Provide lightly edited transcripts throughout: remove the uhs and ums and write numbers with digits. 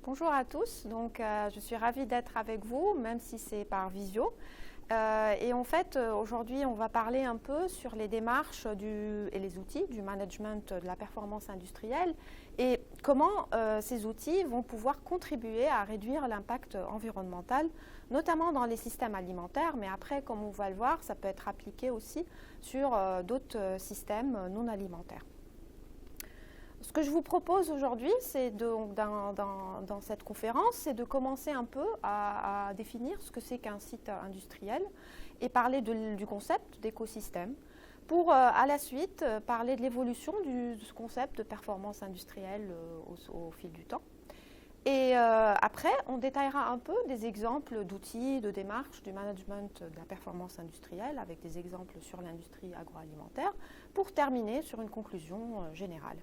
Bonjour à tous, je suis ravie d'être avec vous, même si c'est par visio. Et en fait, aujourd'hui, on va parler un peu sur les démarches et les outils du management de la performance industrielle et comment ces outils vont pouvoir contribuer à réduire l'impact environnemental, notamment dans les systèmes alimentaires, mais après, comme on va le voir, ça peut être appliqué aussi sur d'autres systèmes non alimentaires. Ce que je vous propose aujourd'hui, c'est dans cette conférence, c'est de commencer un peu à définir ce que c'est qu'un site industriel et parler du concept d'écosystème pour à la suite parler de l'évolution de ce concept de performance industrielle au fil du temps. Et après, on détaillera un peu des exemples d'outils, de démarches du management de la performance industrielle avec des exemples sur l'industrie agroalimentaire pour terminer sur une conclusion générale.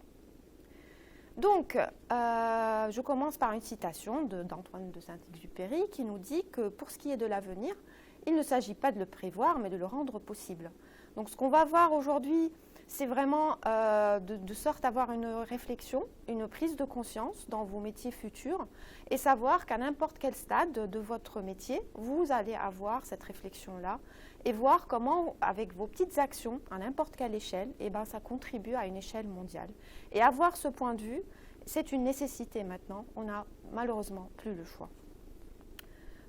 Donc, je commence par une citation d'Antoine de Saint-Exupéry qui nous dit que pour ce qui est de l'avenir, il ne s'agit pas de le prévoir, mais de le rendre possible. Donc, ce qu'on va voir aujourd'hui, c'est vraiment de sorte à avoir une réflexion, une prise de conscience dans vos métiers futurs et savoir qu'à n'importe quel stade de votre métier, vous allez avoir cette réflexion-là et voir comment, avec vos petites actions, à n'importe quelle échelle, ça contribue à une échelle mondiale. Et avoir ce point de vue, c'est une nécessité maintenant. On n'a malheureusement plus le choix.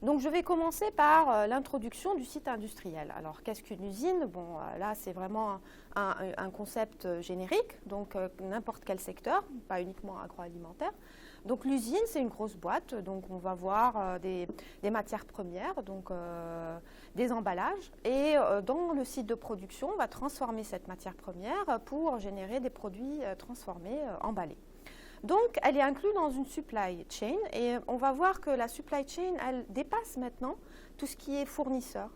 Donc, je vais commencer par l'introduction du site industriel. Alors, qu'est-ce qu'une usine? Bon, là, c'est vraiment un concept générique, donc n'importe quel secteur, pas uniquement agroalimentaire. Donc, l'usine, c'est une grosse boîte. Donc, on va voir des matières premières, donc des emballages. Et dans le site de production, on va transformer cette matière première pour générer des produits transformés, emballés. Donc, elle est inclue dans une supply chain et on va voir que la supply chain, elle dépasse maintenant tout ce qui est fournisseur.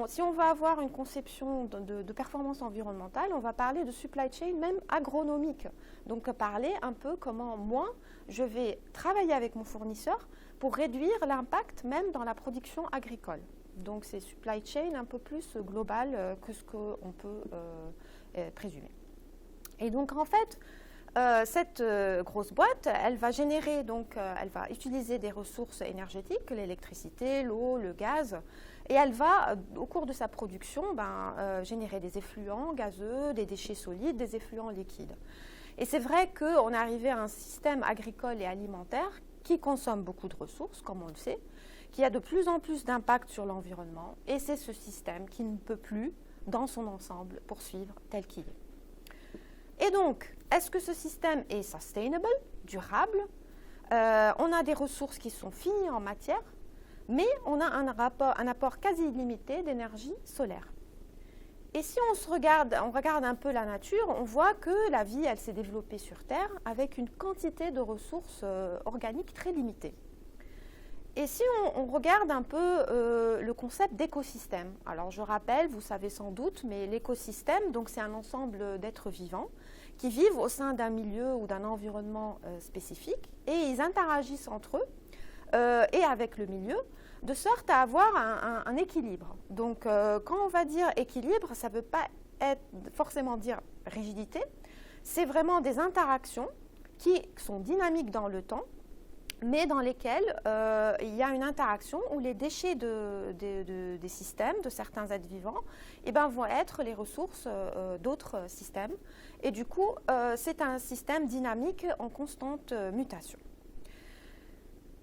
Si on va avoir une conception de performance environnementale, on va parler de supply chain même agronomique. Donc, parler un peu comment moi, je vais travailler avec mon fournisseur pour réduire l'impact même dans la production agricole. Donc, c'est supply chain un peu plus global que ce qu'on peut présumer. Et donc, en fait, cette grosse boîte, elle va générer, elle va utiliser des ressources énergétiques, l'électricité, l'eau, le gaz, et elle va, au cours de sa production, générer des effluents gazeux, des déchets solides, des effluents liquides. Et c'est vrai qu'on est arrivé à un système agricole et alimentaire qui consomme beaucoup de ressources, comme on le sait, qui a de plus en plus d'impact sur l'environnement, et c'est ce système qui ne peut plus, dans son ensemble, poursuivre tel qu'il est. Et donc, est-ce que ce système est sustainable, durable? On a des ressources qui sont finies en matière, mais on a un apport quasi illimité d'énergie solaire. Et si on regarde un peu la nature, on voit que la vie, elle s'est développée sur Terre avec une quantité de ressources organiques très limitée. Et si on regarde un peu le concept d'écosystème, alors je rappelle, vous savez sans doute, mais l'écosystème, donc c'est un ensemble d'êtres vivants qui vivent au sein d'un milieu ou d'un environnement spécifique et ils interagissent entre eux et avec le milieu de sorte à avoir un équilibre. Donc quand on va dire équilibre, ça ne veut pas forcément dire rigidité, c'est vraiment des interactions qui sont dynamiques dans le temps, mais dans lesquelles il y a une interaction où les déchets des systèmes, de certains êtres vivants, vont être les ressources d'autres systèmes. Et du coup, c'est un système dynamique en constante mutation.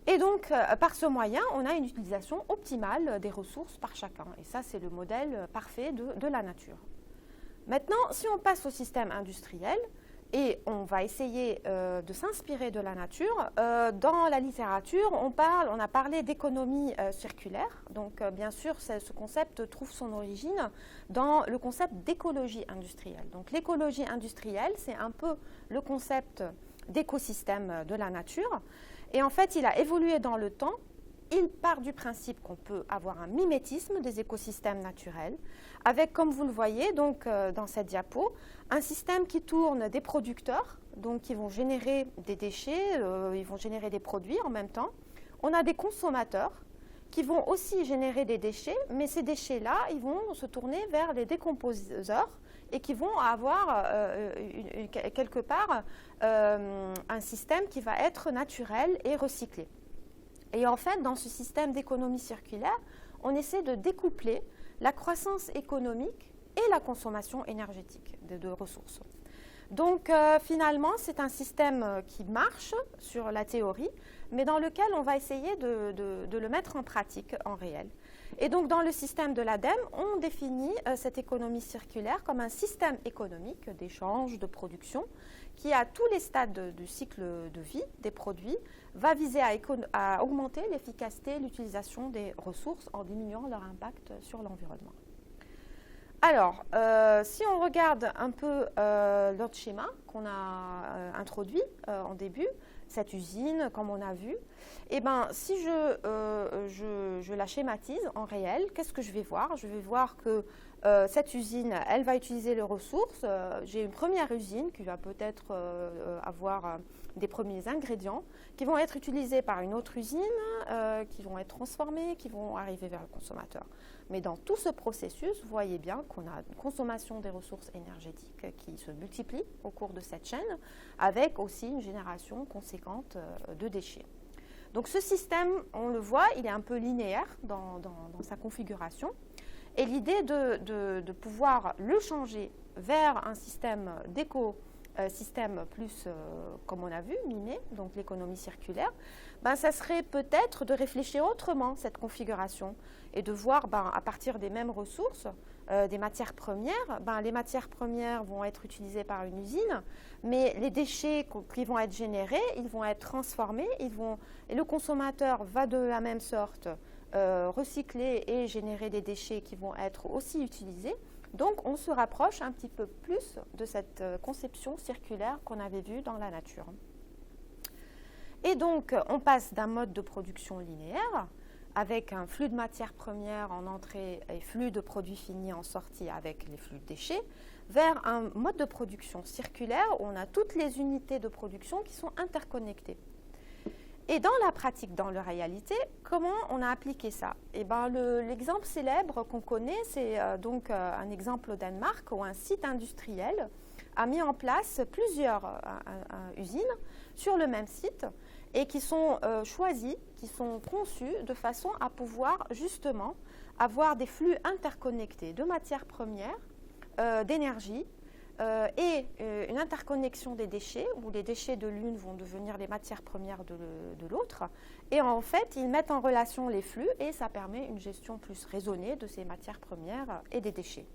Et donc, par ce moyen, on a une utilisation optimale des ressources par chacun. Et ça, c'est le modèle parfait de la nature. Maintenant, si on passe au système industriel, et on va essayer de s'inspirer de la nature. Dans la littérature, on a parlé d'économie circulaire. Donc, bien sûr, ce concept trouve son origine dans le concept d'écologie industrielle. Donc, l'écologie industrielle, c'est un peu le concept d'écosystème de la nature. Et en fait, il a évolué dans le temps. Il part du principe qu'on peut avoir un mimétisme des écosystèmes naturels, avec, comme vous le voyez donc, dans cette diapo, un système qui tourne des producteurs, donc qui vont générer des déchets, ils vont générer des produits en même temps. On a des consommateurs qui vont aussi générer des déchets, mais ces déchets-là, ils vont se tourner vers les décomposeurs et qui vont avoir quelque part un système qui va être naturel et recyclé. Et en fait, dans ce système d'économie circulaire, on essaie de découpler la croissance économique et la consommation énergétique de ressources. Donc finalement, c'est un système qui marche sur la théorie, mais dans lequel on va essayer de le mettre en pratique, en réel. Et donc dans le système de l'ADEME, on définit cette économie circulaire comme un système économique d'échange, de production, qui à tous les stades du cycle de vie des produits va viser à augmenter l'efficacité et l'utilisation des ressources en diminuant leur impact sur l'environnement. Alors, si on regarde un peu notre schéma qu'on a introduit en début, cette usine, comme on a vu, eh ben, si je la schématise en réel, qu'est-ce que je vais voir? Je vais voir que cette usine, elle va utiliser les ressources. J'ai une première usine qui va peut-être avoir des premiers ingrédients qui vont être utilisés par une autre usine, qui vont être transformés, qui vont arriver vers le consommateur. Mais dans tout ce processus, vous voyez bien qu'on a une consommation des ressources énergétiques qui se multiplie au cours de cette chaîne, avec aussi une génération conséquente de déchets. Donc ce système, on le voit, il est un peu linéaire dans sa configuration. Et l'idée de pouvoir le changer vers un système d'écosystème plus, comme on a vu, mimé, donc l'économie circulaire, ben, ça serait peut-être de réfléchir autrement cette configuration et de voir à partir des mêmes ressources, des matières premières, les matières premières vont être utilisées par une usine, mais les déchets qui vont être générés, ils vont être transformés, et le consommateur va de la même sorte recycler et générer des déchets qui vont être aussi utilisés. Donc on se rapproche un petit peu plus de cette conception circulaire qu'on avait vue dans la nature. Et donc on passe d'un mode de production linéaire avec un flux de matières premières en entrée et flux de produits finis en sortie avec les flux de déchets, vers un mode de production circulaire où on a toutes les unités de production qui sont interconnectées. Et dans la pratique, dans la réalité, comment on a appliqué ça? Eh ben, l'exemple célèbre qu'on connaît, c'est donc un exemple au Danemark où un site industriel a mis en place plusieurs usines sur le même site et qui sont choisies, qui sont conçues de façon à pouvoir justement avoir des flux interconnectés de matières premières, d'énergie, et une interconnexion des déchets, où les déchets de l'une vont devenir les matières premières de l'autre. Et en fait, ils mettent en relation les flux et ça permet une gestion plus raisonnée de ces matières premières et des déchets.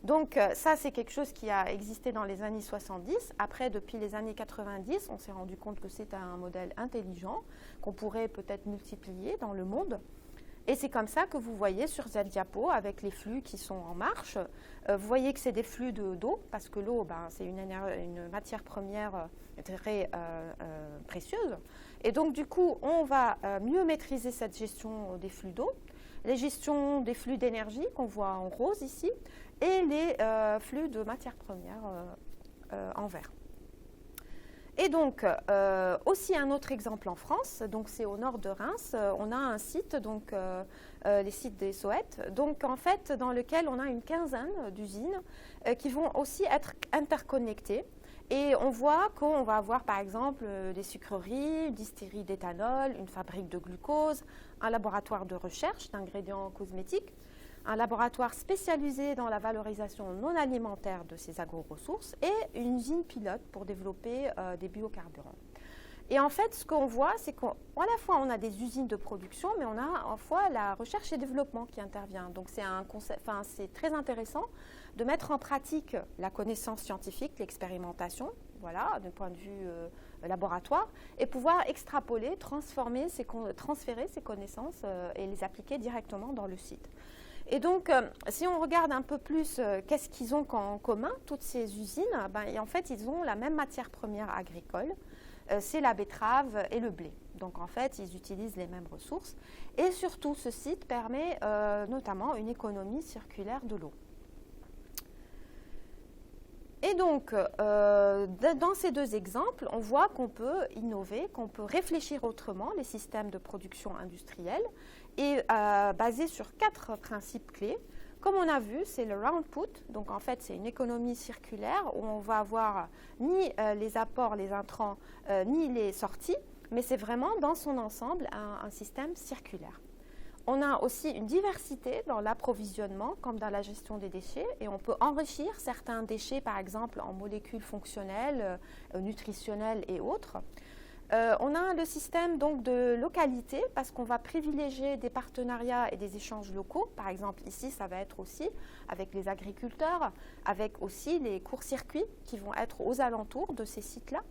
Donc ça, c'est quelque chose qui a existé dans les années 70. Après, depuis les années 90, on s'est rendu compte que c'est un modèle intelligent qu'on pourrait peut-être multiplier dans le monde. Et c'est comme ça que vous voyez sur cette diapo, avec les flux qui sont en marche, vous voyez que c'est des flux d'eau, parce que l'eau, c'est une matière première très précieuse. Et donc, du coup, on va mieux maîtriser cette gestion des flux d'eau, les gestions des flux d'énergie qu'on voit en rose ici, et les flux de matières premières en vert. Et donc, aussi un autre exemple en France, donc c'est au nord de Reims, on a un site, donc les sites des SOET, donc en fait dans lequel on a une quinzaine d'usines qui vont aussi être interconnectées. Et on voit qu'on va avoir par exemple des sucreries, une distillerie d'éthanol, une fabrique de glucose, un laboratoire de recherche d'ingrédients cosmétiques, un laboratoire spécialisé dans la valorisation non alimentaire de ces agro-ressources et une usine pilote pour développer des biocarburants. Et en fait, ce qu'on voit, c'est qu'à la fois on a des usines de production, mais on a à la fois la recherche et développement qui intervient. Donc c'est très intéressant de mettre en pratique la connaissance scientifique, l'expérimentation, voilà, d'un point de vue laboratoire, et pouvoir extrapoler, transférer ces connaissances et les appliquer directement dans le site. Et donc, si on regarde un peu plus qu'est-ce qu'ils ont en commun, toutes ces usines, en fait, ils ont la même matière première agricole, c'est la betterave et le blé. Donc, en fait, ils utilisent les mêmes ressources. Et surtout, ce site permet notamment une économie circulaire de l'eau. Et donc, dans ces deux exemples, on voit qu'on peut innover, qu'on peut réfléchir autrement les systèmes de production industrielle et basés sur 4 principes clés Comme on a vu, c'est le round put, donc en fait c'est une économie circulaire où on va avoir ni les apports, les intrants, ni les sorties, mais c'est vraiment dans son ensemble un système circulaire. On a aussi une diversité dans l'approvisionnement comme dans la gestion des déchets et on peut enrichir certains déchets par exemple en molécules fonctionnelles, nutritionnelles et autres. On a le système donc de localité parce qu'on va privilégier des partenariats et des échanges locaux. Par exemple, ici, ça va être aussi avec les agriculteurs, avec aussi les courts-circuits qui vont être aux alentours de ces sites-là.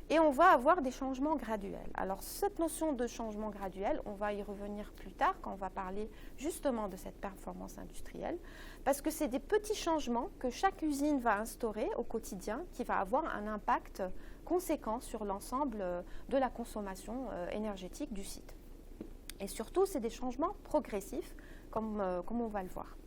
Et on va avoir des changements graduels. Alors, cette notion de changement graduel, on va y revenir plus tard quand on va parler justement de cette performance industrielle, parce que c'est des petits changements que chaque usine va instaurer au quotidien qui va avoir un impact conséquent sur l'ensemble de la consommation énergétique du site. Et surtout, c'est des changements progressifs, comme on va le voir.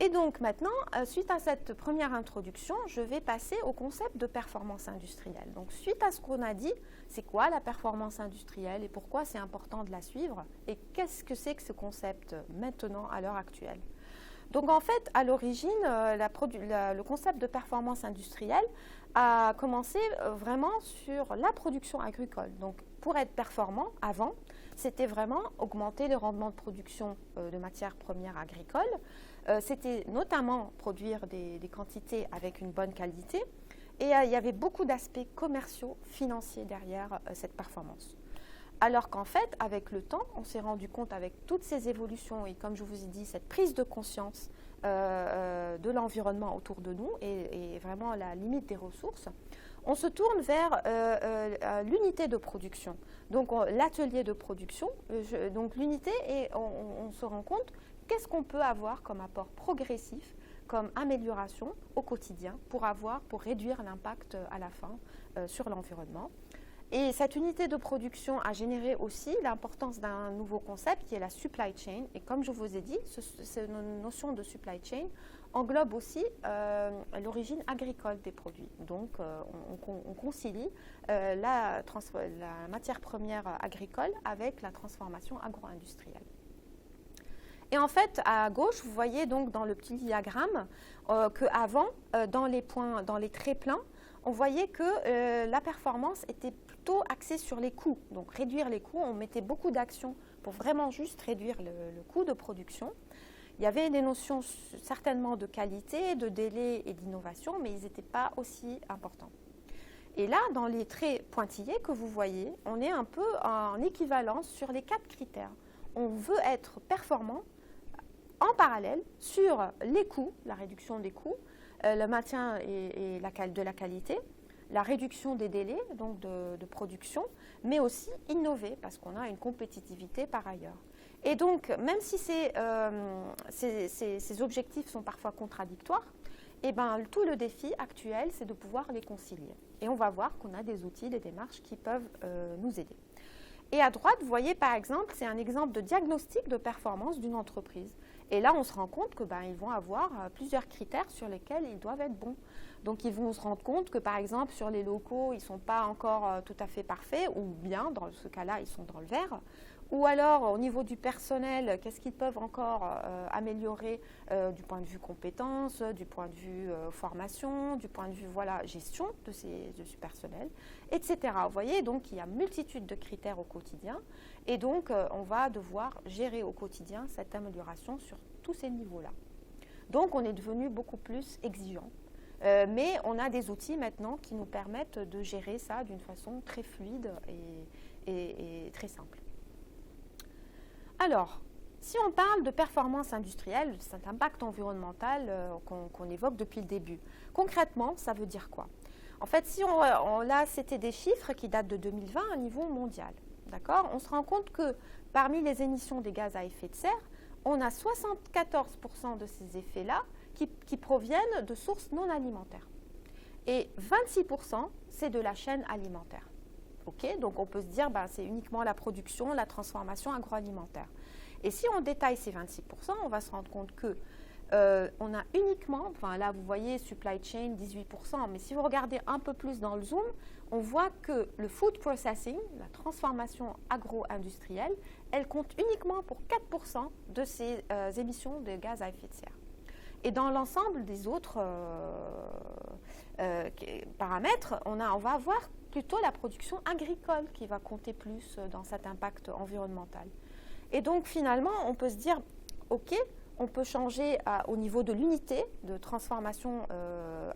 Et donc maintenant, suite à cette première introduction, je vais passer au concept de performance industrielle. Donc suite à ce qu'on a dit, c'est quoi la performance industrielle et pourquoi c'est important de la suivre et qu'est-ce que c'est que ce concept maintenant à l'heure actuelle? Donc en fait, à l'origine, le concept de performance industrielle a commencé vraiment sur la production agricole. Donc pour être performant, avant, c'était vraiment augmenter le rendement de production de matières premières agricoles. C'était notamment produire des quantités avec une bonne qualité. Et il y avait beaucoup d'aspects commerciaux, financiers derrière cette performance. Alors qu'en fait, avec le temps, on s'est rendu compte avec toutes ces évolutions et comme je vous ai dit, cette prise de conscience de l'environnement autour de nous et vraiment la limite des ressources, on se tourne vers l'unité de production. Donc l'atelier de production, donc l'unité, et on se rend compte qu'est-ce qu'on peut avoir comme apport progressif, comme amélioration au quotidien pour réduire l'impact à la fin sur l'environnement. Et cette unité de production a généré aussi l'importance d'un nouveau concept qui est la supply chain. Et comme je vous ai dit, cette notion de supply chain englobe aussi l'origine agricole des produits. Donc, on concilie la matière première agricole avec la transformation agro-industrielle. Et en fait, à gauche, vous voyez donc dans le petit diagramme qu'avant, dans les traits pleins, on voyait que la performance était plutôt axée sur les coûts. Donc réduire les coûts, on mettait beaucoup d'actions pour vraiment juste réduire le coût de production. Il y avait des notions certainement de qualité, de délai et d'innovation, mais ils n'étaient pas aussi importants. Et là, dans les traits pointillés que vous voyez, on est un peu en équivalence sur les 4 critères. On veut être performant en parallèle sur les coûts, la réduction des coûts, le maintien de la qualité, la réduction des délais donc de production, mais aussi innover parce qu'on a une compétitivité par ailleurs. Et donc, même si ces objectifs sont parfois contradictoires, eh ben, tout le défi actuel, c'est de pouvoir les concilier. Et on va voir qu'on a des outils, des démarches qui peuvent nous aider. Et à droite, vous voyez par exemple, c'est un exemple de diagnostic de performance d'une entreprise. Et là, on se rend compte que ils vont avoir plusieurs critères sur lesquels ils doivent être bons. Donc, ils vont se rendre compte que, par exemple, sur les locaux, ils ne sont pas encore tout à fait parfaits, ou bien, dans ce cas-là, ils sont dans le vert. Ou alors, au niveau du personnel, qu'est-ce qu'ils peuvent encore améliorer du point de vue compétences, du point de vue formation, du point de vue gestion de ce personnel, etc. Vous voyez, donc, il y a multitude de critères au quotidien. Et donc, on va devoir gérer au quotidien cette amélioration sur tous ces niveaux-là. Donc, on est devenu beaucoup plus exigeant. Mais on a des outils maintenant qui nous permettent de gérer ça d'une façon très fluide et très simple. Alors, si on parle de performance industrielle, cet impact environnemental qu'on évoque depuis le début, concrètement, ça veut dire quoi? En fait, si là, c'était des chiffres qui datent de 2020 à niveau mondial. D'accord? On se rend compte que parmi les émissions des gaz à effet de serre, on a 74% de ces effets-là qui proviennent de sources non alimentaires. Et 26%, c'est de la chaîne alimentaire. Okay, donc on peut se dire c'est uniquement la production, la transformation agroalimentaire. Et si on détaille ces 26%, on va se rendre compte que on a uniquement, enfin là vous voyez supply chain 18%, mais si vous regardez un peu plus dans le zoom, on voit que le food processing, la transformation agro-industrielle, elle compte uniquement pour 4% de ces émissions de gaz à effet de serre. Et dans l'ensemble des autres paramètres, on va avoir plutôt la production agricole qui va compter plus dans cet impact environnemental. Et donc finalement, on peut se dire, ok, on peut changer au niveau de l'unité de transformation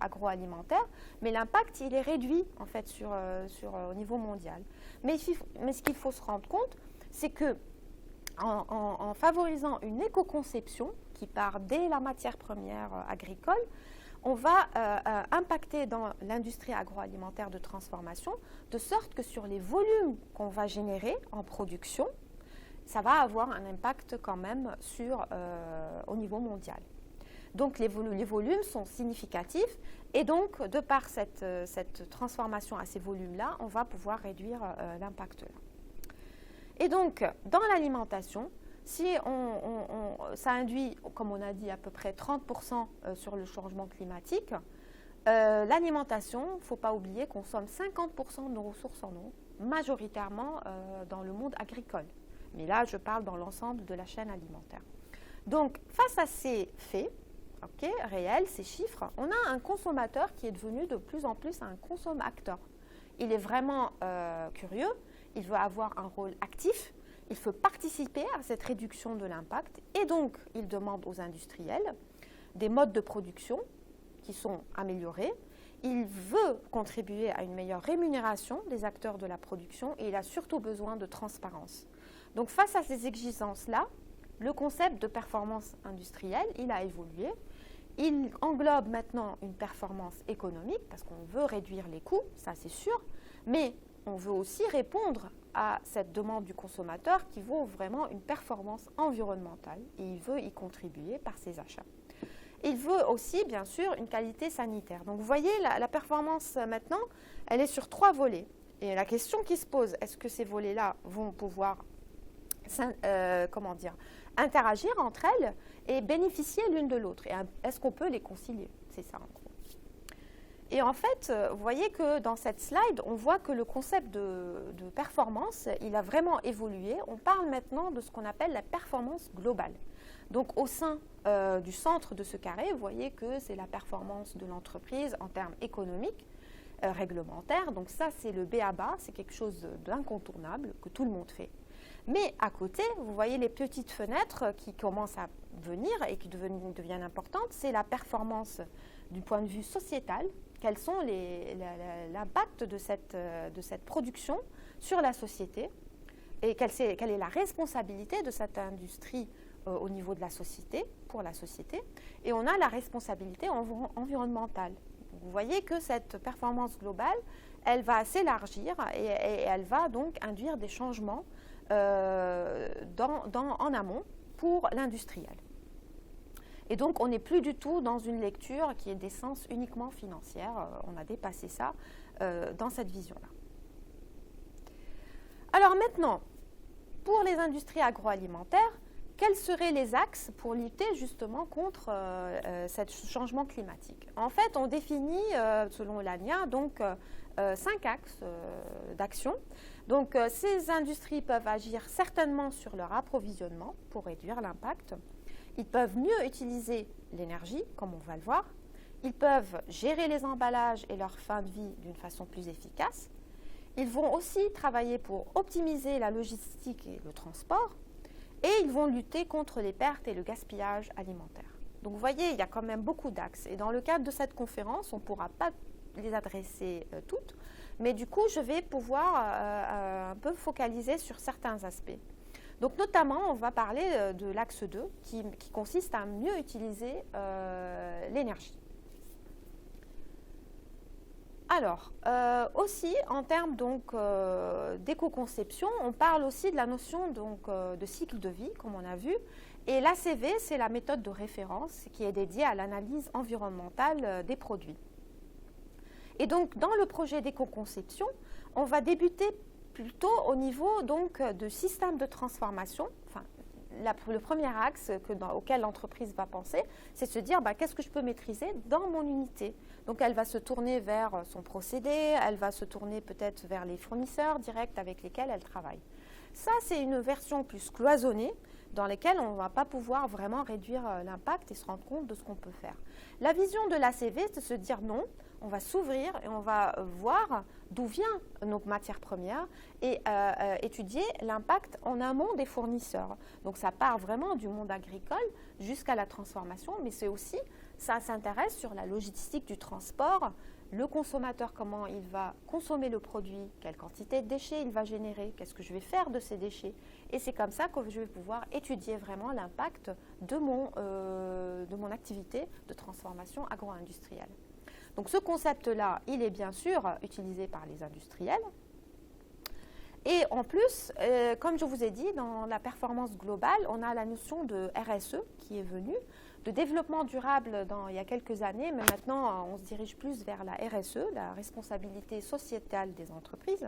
agroalimentaire, mais l'impact, il est réduit en fait au niveau mondial. Mais ce qu'il faut se rendre compte, c'est que en favorisant une éco-conception qui part dès la matière première agricole, on va impacter dans l'industrie agroalimentaire de transformation, de sorte que sur les volumes qu'on va générer en production, ça va avoir un impact quand même au niveau mondial. Donc les volumes sont significatifs et donc de par cette transformation à ces volumes-là, on va pouvoir réduire l'impact là. Et donc dans l'alimentation, si ça induit, comme on a dit, à peu près 30% sur le changement climatique, l'alimentation, il ne faut pas oublier, consomme 50% de nos ressources en eau, majoritairement dans le monde agricole. Mais là, je parle dans l'ensemble de la chaîne alimentaire. Donc, face à ces faits réels, ces chiffres, on a un consommateur qui est devenu de plus en plus un consommateur. Il est vraiment curieux, il veut avoir un rôle actif, il veut participer à cette réduction de l'impact et donc il demande aux industriels des modes de production qui sont améliorés. Il veut contribuer à une meilleure rémunération des acteurs de la production et il a surtout besoin de transparence. Donc face à ces exigences-là, le concept de performance industrielle, il a évolué. Il englobe maintenant une performance économique parce qu'on veut réduire les coûts, ça c'est sûr, mais on veut aussi répondre à cette demande du consommateur qui vaut vraiment une performance environnementale et il veut y contribuer par ses achats. Il veut aussi, bien sûr, une qualité sanitaire. Donc vous voyez, la performance maintenant, elle est sur 3 volets. Et la question qui se pose, est-ce que ces volets-là vont pouvoir interagir entre elles et bénéficier l'une de l'autre. Et est-ce qu'on peut les concilier? C'est ça en gros. Et en fait, vous voyez que dans cette slide, on voit que le concept de performance, il a vraiment évolué. On parle maintenant de ce qu'on appelle la performance globale. Donc au sein du centre de ce carré, vous voyez que c'est la performance de l'entreprise en termes économiques, réglementaires. Donc ça, c'est le b.a.-ba, c'est quelque chose d'incontournable que tout le monde fait. Mais à côté, vous voyez les petites fenêtres qui commencent à venir et qui deviennent importantes. C'est la performance du point de vue sociétal. Quels sont l'impact de cette production sur la société et quelle est la responsabilité de cette industrie au niveau de la société, pour la société. Et on a la responsabilité environnementale. Vous voyez que cette performance globale, elle va s'élargir et elle va donc induire des changements en amont pour l'industriel. Et donc, on n'est plus du tout dans une lecture qui est d'essence uniquement financière. On a dépassé ça dans cette vision-là. Alors maintenant, pour les industries agroalimentaires, quels seraient les axes pour lutter justement contre ce changement climatique? En fait, on définit, selon l'ANIA, donc 5 axes d'action. Donc, ces industries peuvent agir certainement sur leur approvisionnement pour réduire l'impact. Ils peuvent mieux utiliser l'énergie, comme on va le voir. Ils peuvent gérer les emballages et leur fin de vie d'une façon plus efficace. Ils vont aussi travailler pour optimiser la logistique et le transport. Et ils vont lutter contre les pertes et le gaspillage alimentaire. Donc vous voyez, il y a quand même beaucoup d'axes. Et dans le cadre de cette conférence, on ne pourra pas les adresser toutes. Mais du coup, je vais pouvoir un peu focaliser sur certains aspects. Donc notamment, on va parler de l'axe 2 qui consiste à mieux utiliser l'énergie. Alors, aussi en termes d'éco-conception, on parle aussi de la notion de cycle de vie, comme on a vu. Et l'ACV, c'est la méthode de référence qui est dédiée à l'analyse environnementale des produits. Et donc, dans le projet d'éco-conception, on va débuter plutôt au niveau de système de transformation. Enfin, le premier axe auquel l'entreprise va penser, c'est de se dire qu'est-ce que je peux maîtriser dans mon unité. Donc elle va se tourner vers son procédé, elle va se tourner peut-être vers les fournisseurs directs avec lesquels elle travaille. Ça, c'est une version plus cloisonnée dans laquelle on ne va pas pouvoir vraiment réduire l'impact et se rendre compte de ce qu'on peut faire. La vision de l'ACV, c'est de se dire non, on va s'ouvrir et on va voir d'où viennent nos matières premières et étudier l'impact en amont des fournisseurs. Donc ça part vraiment du monde agricole jusqu'à la transformation, mais c'est aussi, ça s'intéresse sur la logistique du transport, le consommateur, comment il va consommer le produit, quelle quantité de déchets il va générer, qu'est-ce que je vais faire de ces déchets. Et c'est comme ça que je vais pouvoir étudier vraiment l'impact de mon activité de transformation agro-industrielle. Donc ce concept-là, il est bien sûr utilisé par les industriels. Et en plus, comme je vous ai dit, dans la performance globale, on a la notion de RSE qui est venue, de développement durable il y a quelques années, mais maintenant on se dirige plus vers la RSE, la responsabilité sociétale des entreprises.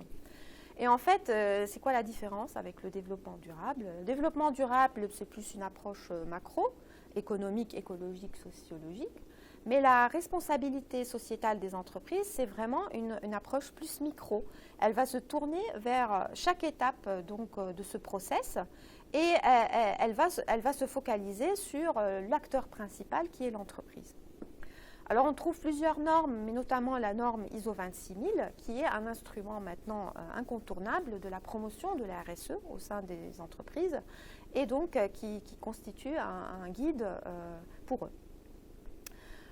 Et en fait, c'est quoi la différence avec le développement durable? Le développement durable, c'est plus une approche macro, économique, écologique, sociologique. Mais la responsabilité sociétale des entreprises, c'est vraiment une approche plus micro. Elle va se tourner vers chaque étape de ce process et elle va se focaliser sur l'acteur principal qui est l'entreprise. Alors on trouve plusieurs normes, mais notamment la norme ISO 26000 qui est un instrument maintenant incontournable de la promotion de la RSE au sein des entreprises et donc qui constitue un guide pour eux.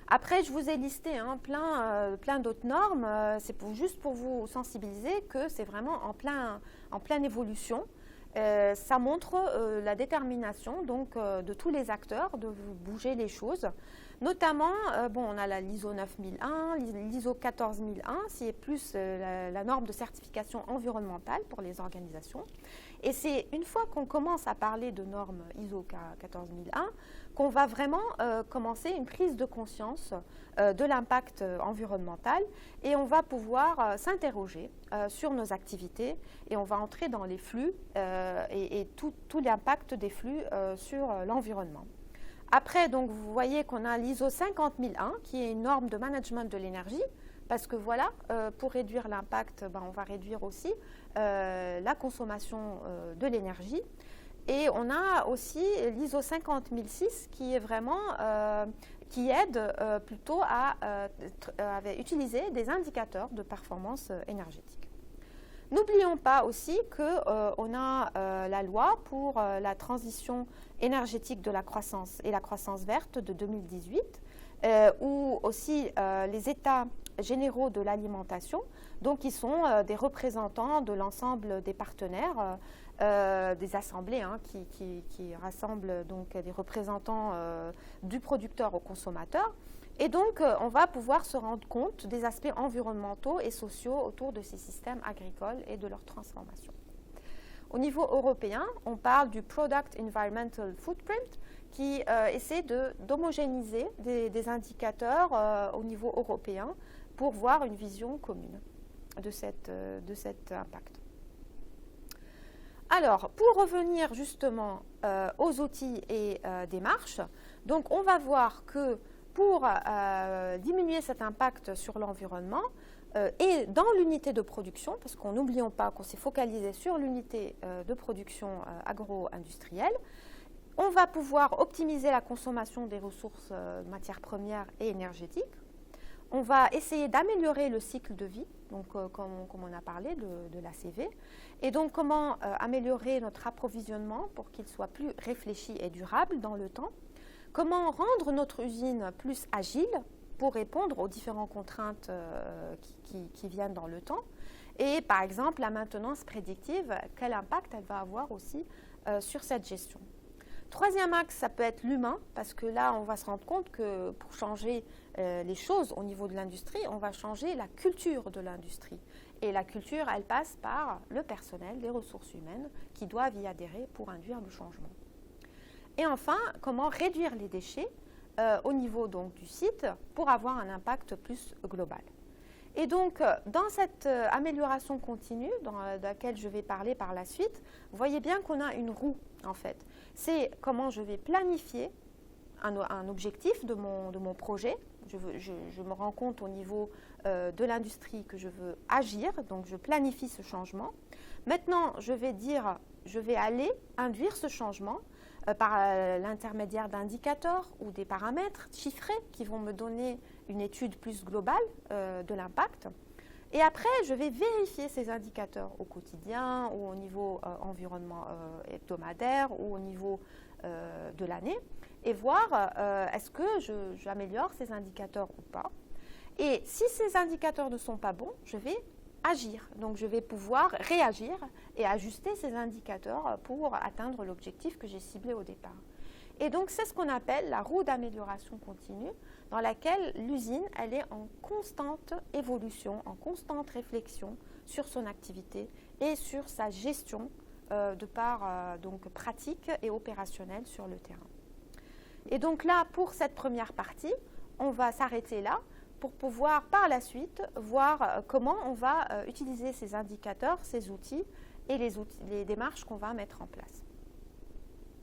Après, je vous ai listé plein d'autres normes. C'est juste pour vous sensibiliser que c'est vraiment en pleine évolution. Ça montre la détermination de tous les acteurs de bouger les choses. Notamment, on a l'ISO 9001, l'ISO 14001, qui est plus la norme de certification environnementale pour les organisations. Et c'est une fois qu'on commence à parler de normes ISO 14001 qu'on va vraiment commencer une prise de conscience de l'impact environnemental et on va pouvoir s'interroger sur nos activités et on va entrer dans les flux et tout l'impact des flux sur l'environnement. Après, donc, vous voyez qu'on a l'ISO 50001 qui est une norme de management de l'énergie parce que voilà, pour réduire l'impact, on va réduire aussi la consommation de l'énergie. Et on a aussi l'ISO 50006 qui est vraiment qui aide plutôt à utiliser des indicateurs de performance énergétique. N'oublions pas aussi qu'on a la loi pour la transition énergétique de la croissance et la croissance verte de 2018, où aussi les États généraux de l'alimentation, donc qui sont des représentants de l'ensemble des partenaires, des assemblées qui rassemblent donc des représentants du producteur au consommateur. Et donc, on va pouvoir se rendre compte des aspects environnementaux et sociaux autour de ces systèmes agricoles et de leur transformation. Au niveau européen, on parle du Product Environmental Footprint qui essaie d'homogénéiser des indicateurs au niveau européen pour voir une vision commune de cet impact. Alors, pour revenir justement aux outils et démarches, donc on va voir que pour diminuer cet impact sur l'environnement et dans l'unité de production, parce qu'on n'oublions pas qu'on s'est focalisé sur l'unité de production agro-industrielle, on va pouvoir optimiser la consommation des ressources matières premières et énergétiques. On va essayer d'améliorer le cycle de vie, donc comme on a parlé de l'ACV, et donc comment améliorer notre approvisionnement pour qu'il soit plus réfléchi et durable dans le temps. Comment rendre notre usine plus agile pour répondre aux différentes contraintes qui viennent dans le temps. Et par exemple, la maintenance prédictive, quel impact elle va avoir aussi sur cette gestion. Troisième axe, ça peut être l'humain, parce que là, on va se rendre compte que pour changer les choses au niveau de l'industrie, on va changer la culture de l'industrie. Et la culture, elle passe par le personnel, les ressources humaines, qui doivent y adhérer pour induire le changement. Et enfin, comment réduire les déchets au niveau donc, du site pour avoir un impact plus global. Et donc, dans cette amélioration continue, dans laquelle je vais parler par la suite, vous voyez bien qu'on a une roue, en fait. c'est comment je vais planifier un objectif de mon projet. Je me rends compte au niveau de l'industrie que je veux agir, donc je planifie ce changement. Maintenant, je vais aller induire ce changement par l'intermédiaire d'indicateurs ou des paramètres chiffrés qui vont me donner une étude plus globale de l'impact. Et après, je vais vérifier ces indicateurs au quotidien ou au niveau environnement hebdomadaire ou au niveau de l'année et voir est-ce que j'améliore ces indicateurs ou pas. Et si ces indicateurs ne sont pas bons, je vais agir. Donc, je vais pouvoir réagir et ajuster ces indicateurs pour atteindre l'objectif que j'ai ciblé au départ. Et donc, c'est ce qu'on appelle la roue d'amélioration continue, dans laquelle l'usine, elle est en constante évolution, en constante réflexion sur son activité et sur sa gestion de par donc pratique et opérationnelle sur le terrain. Et donc là, pour cette première partie, on va s'arrêter là pour pouvoir par la suite voir comment on va utiliser ces indicateurs, ces outils et les démarches qu'on va mettre en place.